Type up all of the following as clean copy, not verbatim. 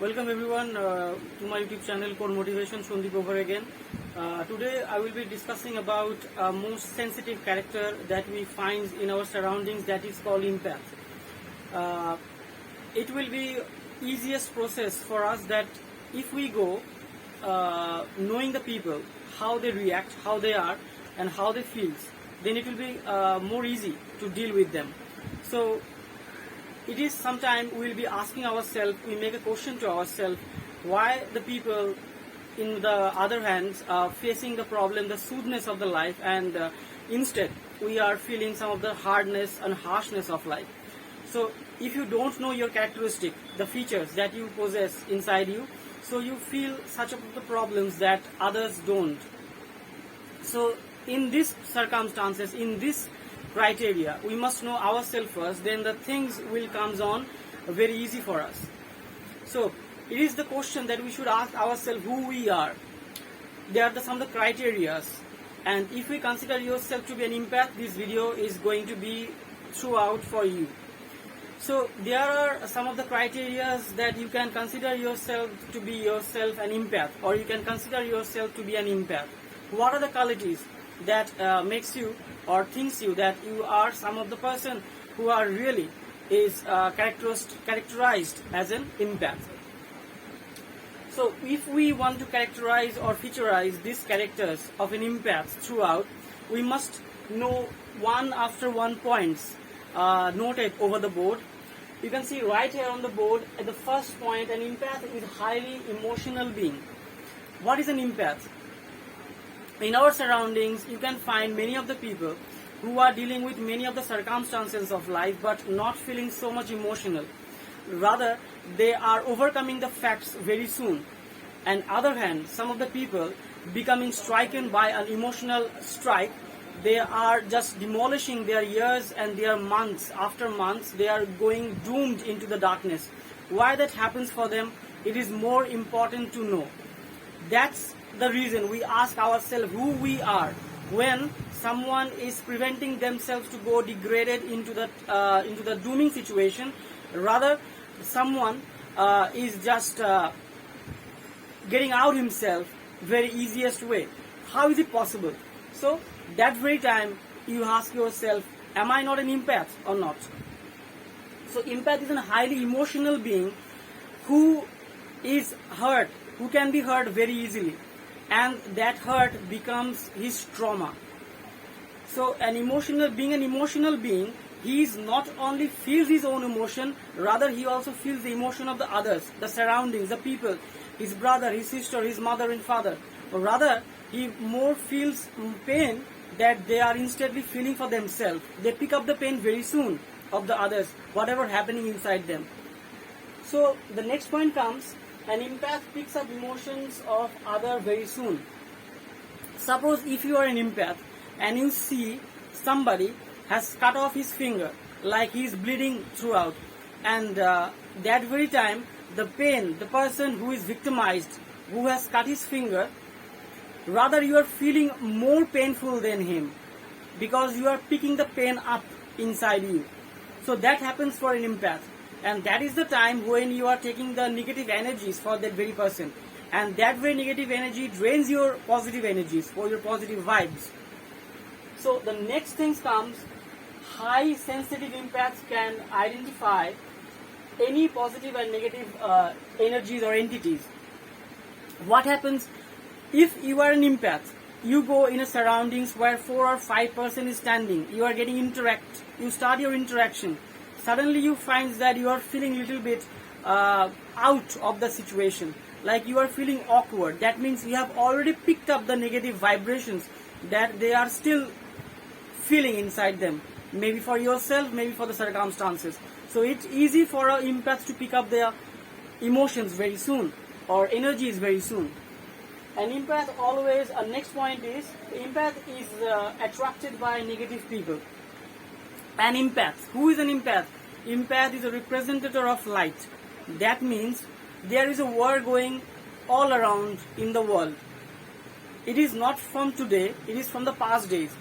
Welcome everyone to my YouTube channel Core Motivation. Shondeep over again. Today I will be discussing about a most sensitive character that we find in our surroundings, that is called empath. It will be easiest process for us that if we go knowing the people, how they react, how they are and how they feel, then it will be more easy to deal with them. So it is sometime we will be asking ourselves, we make a question to ourselves, why the people in the other hands are facing the problem, the smoothness of the life, and instead we are feeling some of the hardness and harshness of life. So if you don't know your characteristic, the features that you possess inside you, so you feel such of the problems that others don't. So in these circumstances, in this criteria, we must know ourselves first, then the things will come on very easy for us. So it is the question that we should ask ourselves who we are. There are some of the criteria, and if we consider yourself to be an empath, this video is going to be throughout for you. So there are some of the criteria that you can consider yourself to be yourself an empath, or you can consider yourself to be an empath. What are the qualities that makes you or thinks you that you are some of the person who are really is characterized as an empath? So if we want to characterize or featurize these characters of an empath throughout, we must know one after one points noted over the board. You can see right here on the board at the first point, an empath is highly emotional being. What is an empath? In our surroundings, you can find many of the people who are dealing with many of the circumstances of life but not feeling so much emotional. Rather, they are overcoming the facts very soon. And other hand, some of the people becoming stricken by an emotional strike, they are just demolishing their years and their months. After months, they are going doomed into the darkness. Why that happens for them, it is more important to know. That's the reason we ask ourselves who we are when someone is preventing themselves to go degraded into the dooming situation. Rather, someone is just getting out himself very easiest way. How is it possible? So that very time you ask yourself, am I not an empath or not? So empath is a highly emotional being who is hurt, who can be hurt very easily, and that hurt becomes his trauma. So an emotional being, he is not only feels his own emotion, rather he also feels the emotion of the others, the surroundings, the people, his brother, his sister, his mother and father. Or rather, he more feels pain that they are instantly feeling for themselves. They pick up the pain very soon of the others, whatever happening inside them. So the next point comes, an empath picks up emotions of other very soon. Suppose if you are an empath and you see somebody has cut off his finger, like he is bleeding throughout, and that very time the pain, the person who is victimized, who has cut his finger, rather you are feeling more painful than him because you are picking the pain up inside you. So that happens for an empath. And that is the time when you are taking the negative energies for that very person. And that very negative energy drains your positive energies or your positive vibes. So the next thing comes, high sensitive empaths can identify any positive and negative energies or entities. What happens if you are an empath? You go in a surroundings where 4 or 5 person is standing. You are getting you start your interaction. Suddenly you find that you are feeling a little bit out of the situation, like you are feeling awkward. That means you have already picked up the negative vibrations that they are still feeling inside them, maybe for yourself, maybe for the circumstances. So it's easy for an empath to pick up their emotions very soon or energies very soon. An empath always, next point is, empath is attracted by negative people. An empath. Who is an empath? Empath is a representative of light. That means there is a war going all around in the world. It is not from today, it is from the past days.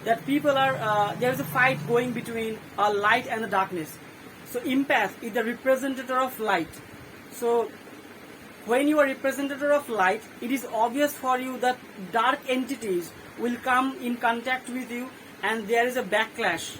That people are, there is a fight going between light and the darkness. So empath is the representative of light. So when you are representative of light, it is obvious for you that dark entities will come in contact with you, and there is a backlash,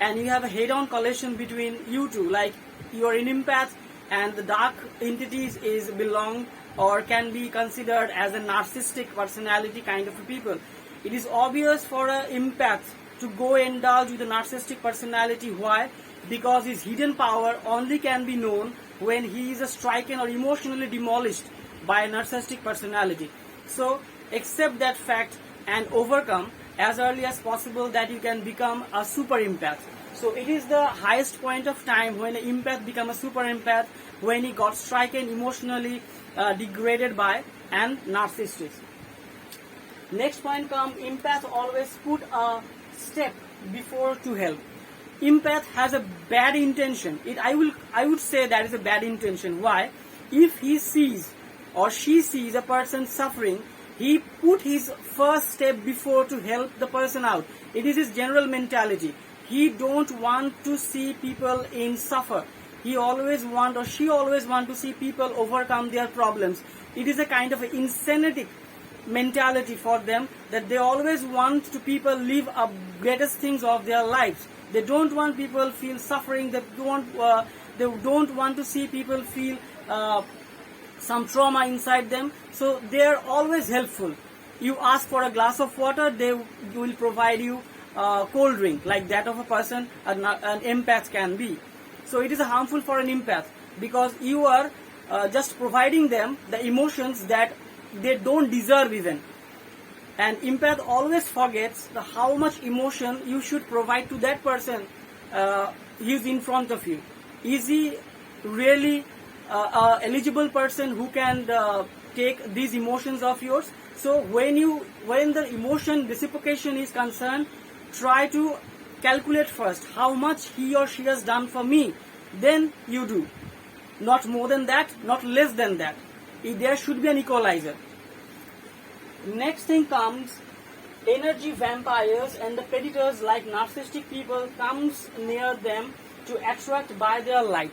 and you have a head-on collision between you two, like you are an empath and the dark entities is belong or can be considered as a narcissistic personality kind of a people. It is obvious for an empath to go indulge with a narcissistic personality. Why? Because his hidden power only can be known when he is stricken or emotionally demolished by a narcissistic personality. So accept that fact and overcome as early as possible that you can become a super empath. So it is the highest point of time when an empath become a super empath, when he got stricken, emotionally degraded by an narcissist. Next point comes, empath always put a step before to help. Empath has a bad intention. I would say that is a bad intention. Why? If he sees or she sees a person suffering, he put his first step before to help the person out. It is his general mentality. He don't want to see people in suffer. He always want, or she always want to see people overcome their problems. It is a kind of insanity mentality for them, that they always want to people live up greatest things of their lives. They don't want people feel suffering. They don't want to see people feel some trauma inside them. So they are always helpful. You ask for a glass of water, they will provide you a cold drink, like that of a person an empath can be. So it is harmful for an empath, because you are just providing them the emotions that they don't deserve even. And empath always forgets how much emotion you should provide to that person he is in front of you. Is he really an eligible person who can take these emotions of yours? So when the emotion reciprocation is concerned, try to calculate first how much he or she has done for me. Then you do. Not more than that, not less than that. There should be an equalizer. Next thing comes, energy vampires and the predators like narcissistic people comes near them to attract by their light.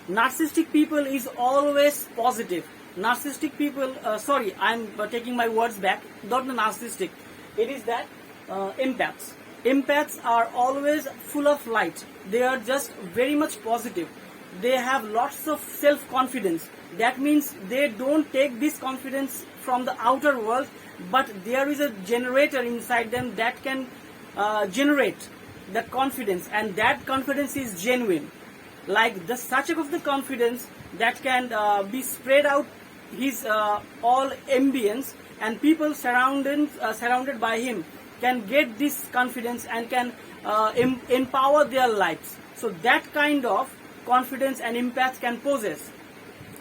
Narcissistic people is always positive. Narcissistic people, sorry, I'm taking my words back, not the narcissistic. It is that empaths. Empaths are always full of light. They are just very much positive. They have lots of self-confidence. That means they don't take this confidence from the outer world, but there is a generator inside them that can generate the confidence, and that confidence is genuine. Like the such of the confidence that can be spread out his all ambience, and people surrounded by him can get this confidence and can empower their lives. So that kind of confidence an empath can possess.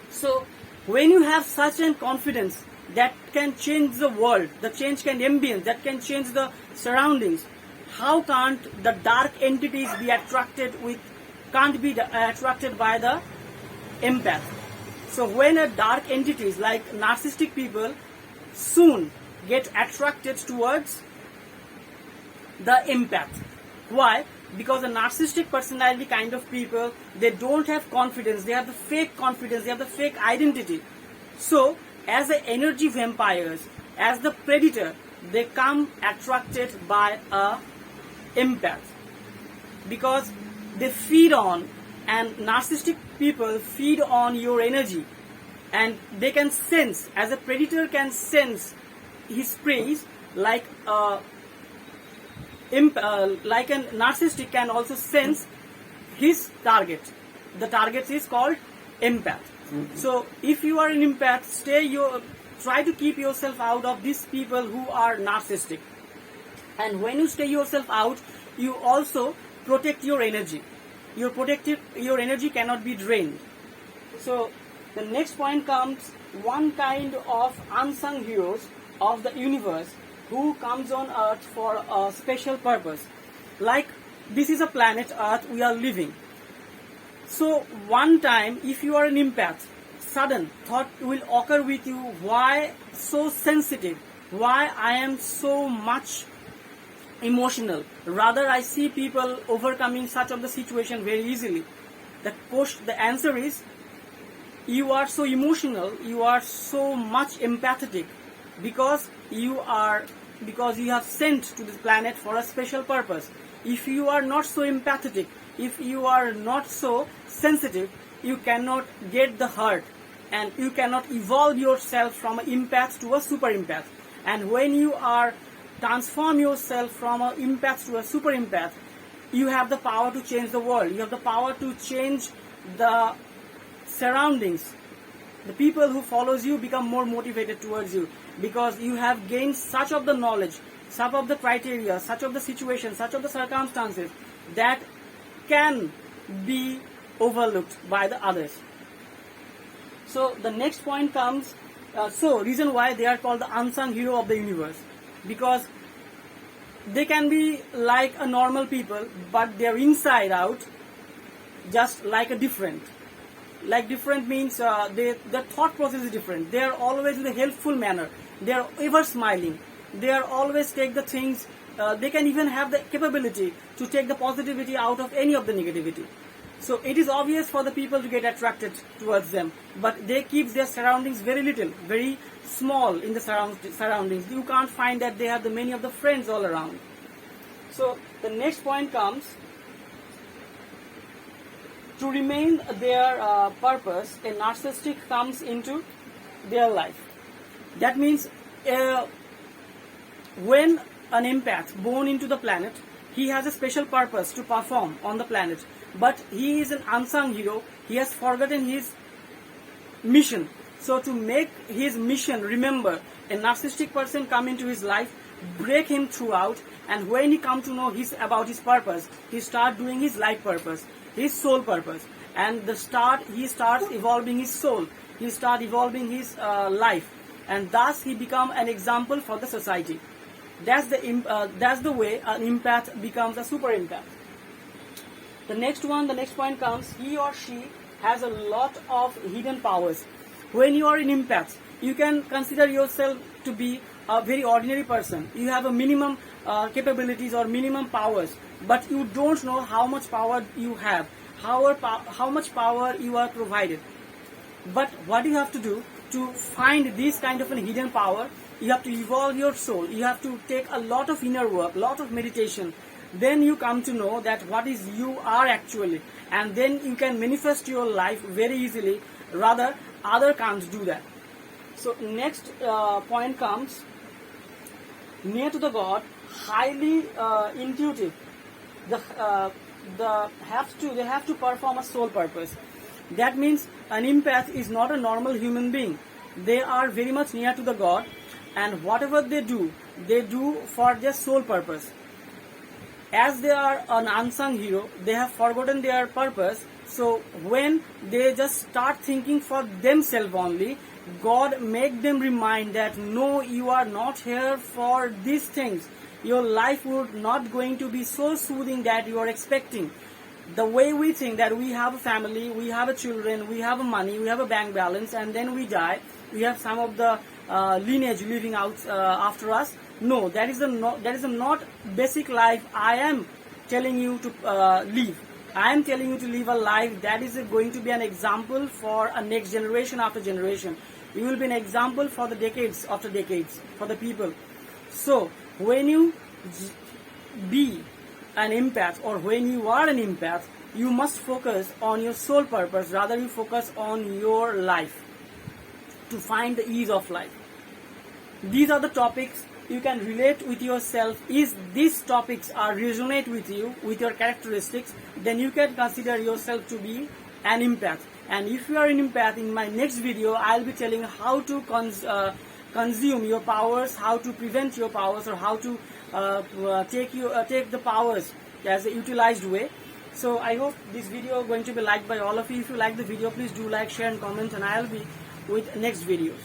So when you have such an confidence that can change the world, the change can ambience, that can change the surroundings, how can't the dark entities be can't be attracted by the empath? So when a dark entities like narcissistic people soon get attracted towards the empath. Why? Because the narcissistic personality kind of people, they don't have confidence. They have the fake confidence. They have the fake identity. So as the energy vampires, as the predator, they come attracted by a empath, because they feed on, and narcissistic people feed on your energy, and they can sense, as a predator can sense his prey, like a narcissistic can also sense his target. The target is called empath. So if you are an empath, try to keep yourself out of these people who are narcissistic. And when you stay yourself out, you also protect your energy. Your energy cannot be drained. So the next point comes, one kind of unsung heroes of the universe who comes on Earth for a special purpose. Like this is a planet Earth we are living. So one time, if you are an empath, sudden thought will occur with you, why so sensitive? Why I am so much emotional? Rather, I see people overcoming such of the situation very easily. The answer is, you are so emotional, you are so much empathetic, because you have sent to this planet for a special purpose. If you are not so empathetic, if you are not so sensitive, you cannot get the heart, and you cannot evolve yourself from an empath to a super empath. And when you are transform yourself from an empath to a super empath, you have the power to change the world. You have the power to change the surroundings. The people who follows you become more motivated towards you, because you have gained such of the knowledge, such of the criteria, such of the situation, such of the circumstances that can be overlooked by the others. So the next point comes, reason why they are called the unsung hero of the universe, because they can be like a normal people, but they're inside out just like a different. Like different means their thought process is different. They are always in a helpful manner. They are ever smiling. They are always take the things. They can even have the capability to take the positivity out of any of the negativity. So it is obvious for the people to get attracted towards them, but they keep their surroundings very little, very small in the surroundings. You can't find that they have the many of the friends all around. So the next point comes, to remain their purpose, a narcissistic comes into their life. That means when an empath born into the planet, he has a special purpose to perform on the planet, but he is an unsung hero. He has forgotten his mission. So to make his mission remember, a narcissistic person come into his life, break him throughout, and when he come to know about his purpose, he start doing his life purpose, his soul purpose, and he starts evolving his soul, he start evolving his life, and thus he become an example for the society. That's the way an empath becomes a super empath. The next point comes, he or she has a lot of hidden powers. When you are an empath, you can consider yourself to be a very ordinary person. You have a minimum capabilities or minimum powers, but you don't know how much power you have, how much power you are provided. But what you have to do to find this kind of a hidden power, you have to evolve your soul. You have to take a lot of inner work, lot of meditation. Then you come to know that what is you are actually, and then you can manifest your life very easily. Rather, other can't do that. So next point comes, near to the God, highly intuitive. They have to perform a soul purpose. That means an empath is not a normal human being. They are very much near to the God, and whatever they do for their soul purpose. As they are an unsung hero, they have forgotten their purpose. So when they just start thinking for themselves only, God make them remind that no, you are not here for these things. Your life would not going to be so soothing that you are expecting. The way we think that we have a family, we have a children, we have a money, we have a bank balance, and then we die, we have some of the lineage living out after us. No, that is a not basic life I am telling you to live. I am telling you to live a life that is going to be an example for a next generation after generation. You will be an example for the decades after decades for the people. So when you be an empath, or when you are an empath, you must focus on your soul purpose. Rather, you focus on your life to find the ease of life. These are the topics you can relate with yourself. If these topics are resonate with you, with your characteristics, then you can consider yourself to be an empath. And if you are an empath, in my next video I'll be telling how to consume your powers, how to prevent your powers, or how to take the powers as a utilized way. So I hope this video is going to be liked by all of you. If you like the video, please do like, share and comment, and I'll be with next videos.